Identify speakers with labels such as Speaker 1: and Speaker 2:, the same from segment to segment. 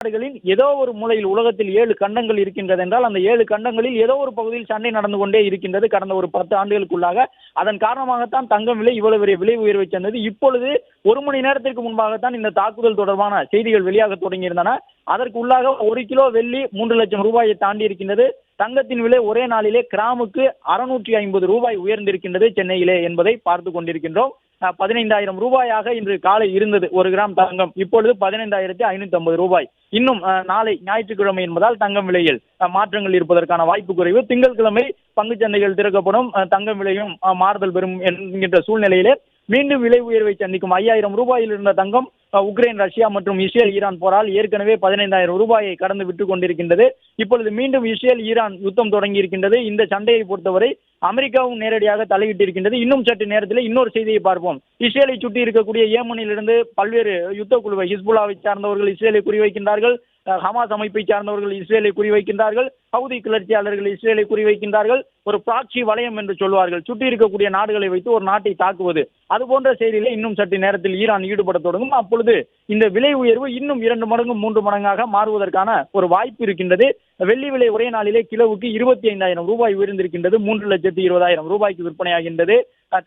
Speaker 1: நாடுகளில் ஏதோ ஒரு மூலையில் உலகத்தில் 7 கண்டங்கள் இருக்கின்றது என்றால் அந்த 7 கண்டங்களில் ஏதோ ஒரு பகுதியில் சண்டை நடந்து கொண்டே இருக்கின்றது கடந்த ஒரு 10 ஆண்டுகளுக்குள்ளாக. அதன் காரணமாகத்தான் தங்கம் விலை இவ்வளவு பெரிய விலை உயர்வை சென்றது. இப்பொழுது 1 மணி நேரத்திற்கு முன்பாகத்தான் இந்த தாக்குதல் தொடர்பான செய்திகள் வெளியாக தொடங்கியிருந்தன. அதற்கு உள்ளாக 1 கிலோ வெள்ளி 3 லட்சம் ரூபாயை தாண்டி இருக்கின்றது. தங்கத்தின் விலை ஒரே நாளிலே கிராமுக்கு 650 ரூபாய் உயர்ந்திருக்கின்றது சென்னையிலே என்பதை பார்த்துக் கொண்டிருக்கின்றோம். 15,000 ரூபாயாக இன்று காலை இருந்தது ஒரு கிராம் தங்கம். இப்பொழுது 15,550 ரூபாய். இன்னும் நாளை ஞாயிற்றுக்கிழமை என்பதால் தங்கம் விலையில் மாற்றங்கள் இருப்பதற்கான வாய்ப்பு குறைவு. திங்கட்கிழமை பங்குச் சந்தைகள் திறக்கப்படும், தங்கம் விலையும் மாறுதல் பெறும் என்கின்ற சூழ்நிலையிலே மீண்டும் விலை உயர்வை சந்திக்கும். 5,000 ரூபாயில் இருந்த தங்கம் உக்ரைன், ரஷ்யா மற்றும் இஸ்ரேல், ஈரான் போரால் ஏற்கனவே 15,000 ரூபாயை கடந்து விட்டுக் கொண்டிருக்கின்றது. இப்பொழுது மீண்டும் இஸ்ரேல், ஈரான் யுத்தம் தொடங்கி இருக்கின்றது. இந்த சண்டையை பொறுத்தவரை அமெரிக்காவும் நேரடியாக தலையிட்டு இருக்கின்றது. இன்னும் சற்று நேரத்தில் இன்னொரு செய்தியை பார்ப்போம். இஸ்ரேலை சுற்றி இருக்கக்கூடிய ஏமனிலிருந்து பல்வேறு யுத்த குழுவை, ஹிஸ்புல்லாவை சார்ந்தவர்கள் இஸ்ரேலை குறிவைக்கின்றார்கள். ஹமாஸ் அமைப்பை சார்ந்தவர்கள் இஸ்ரேலை குறிவைக்கின்றார்கள். ஹவுதி கிளர்ச்சியாளர்கள் இஸ்ரேலை குறிவைக்கின்றார்கள். ஒரு ப்ராக்ஸி வளையம் என்று சொல்வார்கள். சுற்றி இருக்கக்கூடிய நாடுகளை வைத்து ஒரு நாட்டை தாக்குவது. அது போன்ற செய்தியிலே இன்னும் சற்று நேரத்தில் ஈரான் ஈடுபட தொடங்கும். அப்பொழுது இந்த விலை உயர்வு இன்னும் 2 மடங்கு 3 மடங்காக மாறுவதற்கான ஒரு வாய்ப்பு இருக்கின்றது. வெள்ளி விலை ஒரே நாளிலே கிலோவுக்கு 25,000 ரூபாய் உயர்ந்திருக்கின்றது. 3,20,000 ரூபாய்க்கு விற்பனையாகின்றது.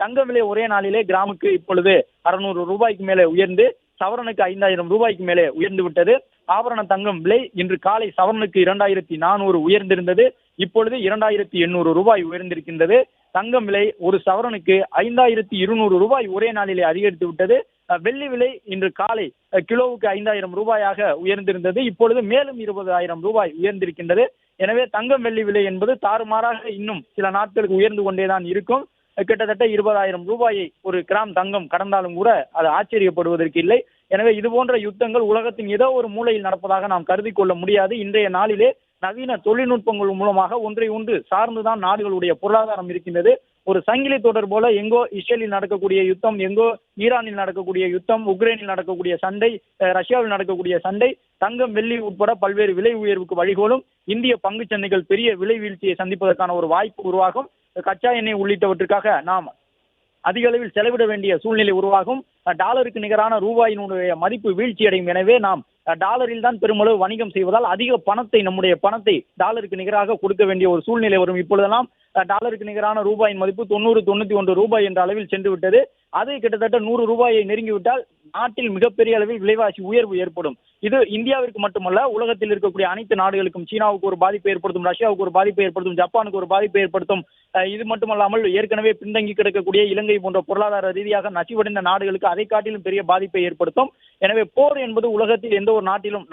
Speaker 1: தங்க விலை ஒரே நாளிலே கிராமுக்கு இப்பொழுது 600 ரூபாய்க்கு மேலே உயர்ந்து சவரனுக்கு 5,000 ரூபாய்க்கு மேலே உயர்ந்து விட்டது. ஆபரண தங்கம் விலை இன்று காலை சவரனுக்கு 2,400 உயர்ந்திருந்தது. இப்பொழுது 2,800 ரூபாய் உயர்ந்திருக்கின்றது. தங்கம் விலை ஒரு சவரனுக்கு 5,200 ரூபாய் ஒரே நாளிலே அதிகரித்து விட்டது. வெள்ளி விலை இன்று காலை கிலோவுக்கு 5,000 ரூபாயாக உயர்ந்திருந்தது. இப்பொழுது மேலும் 20,000 ரூபாய் உயர்ந்திருக்கின்றது. எனவே தங்கம் வெள்ளி விலை என்பது தாறுமாறாக இன்னும் சில நாட்களுக்கு உயர்ந்து கொண்டேதான் இருக்கும். கிட்டத்தட்ட 20,000 ரூபாயை ஒரு கிராம் தங்கம் கடந்தாலும் கூட அது ஆச்சரியப்படுவதற்கு இல்லை. எனவே இது போன்ற யுத்தங்கள் உலகத்தின் ஏதோ ஒரு மூலையில் நடப்பதாக நாம் கருதி கொள்ள முடியாது. இன்றைய நாளிலே நவீன தொழில்நுட்பங்கள் மூலமாக ஒன்றை ஒன்று சார்ந்துதான் நாடுகளுடைய பொருளாதாரம் இருக்கின்றது. ஒரு சங்கிலி தொடர் போல எங்கோ இஸ்ரேலில் நடக்கக்கூடிய யுத்தம், எங்கோ ஈரானில் நடக்கக்கூடிய யுத்தம், உக்ரைனில் நடக்கக்கூடிய சண்டை, ரஷ்யாவில் நடக்கக்கூடிய சண்டை, தங்கம் வெள்ளி உட்பட பல்வேறு விலை உயர்வுக்கு வழிகோலும். இந்திய பங்கு சந்தைகள் பெரிய விலை வீழ்ச்சியை சந்திப்பதற்கான ஒரு வாய்ப்பு உருவாகும். கச்சா எண்ணெய் உள்ளிட்டவற்றுக்காக நாம் அதிக அளவில் செலவிட வேண்டிய சூழ்நிலை உருவாகும். டாலருக்கு நிகரான ரூபாயினுடைய மதிப்பு வீழ்ச்சி அடையும். எனவே நாம் டாலரில் தான் பெருமளவு வணிகம் செய்வதால் அதிக பணத்தை, நம்முடைய பணத்தை டாலருக்கு நிகராக கொடுக்க வேண்டிய ஒரு சூழ்நிலை வரும். இப்பொழுதெல்லாம் டாலருக்கு நிகரான ரூபாயின் மதிப்பு 90, 91 ரூபாய் என்ற அளவில் சென்று விட்டது. அது கிட்டத்தட்ட 100 ரூபாயை நெருங்கிவிட்டால் நாட்டில் மிகப்பெரிய அளவில் விலைவாசி உயர்வு ஏற்படும். இது இந்தியாவிற்கு மட்டுமல்ல, உலகத்தில் இருக்கக்கூடிய அனைத்து நாடுகளுக்கும், சீனாவுக்கு ஒரு பாதிப்பை ஏற்படுத்தும், ரஷ்யாவுக்கு ஒரு பாதிப்பை ஏற்படுத்தும், ஜப்பானுக்கு ஒரு பாதிப்பை ஏற்படுத்தும். இது மட்டுமல்லாமல் ஏற்கனவே பின்தங்கி கிடக்கக்கூடிய இலங்கை போன்ற பொருளாதார ரீதியாக நசிவடைந்த நாடுகளுக்கு அதை காட்டிலும் பெரிய பாதிப்பை ஏற்படுத்தும். எனவே போர் என்பது உலகத்தில் எந்த ஒரு நாட்டிலும்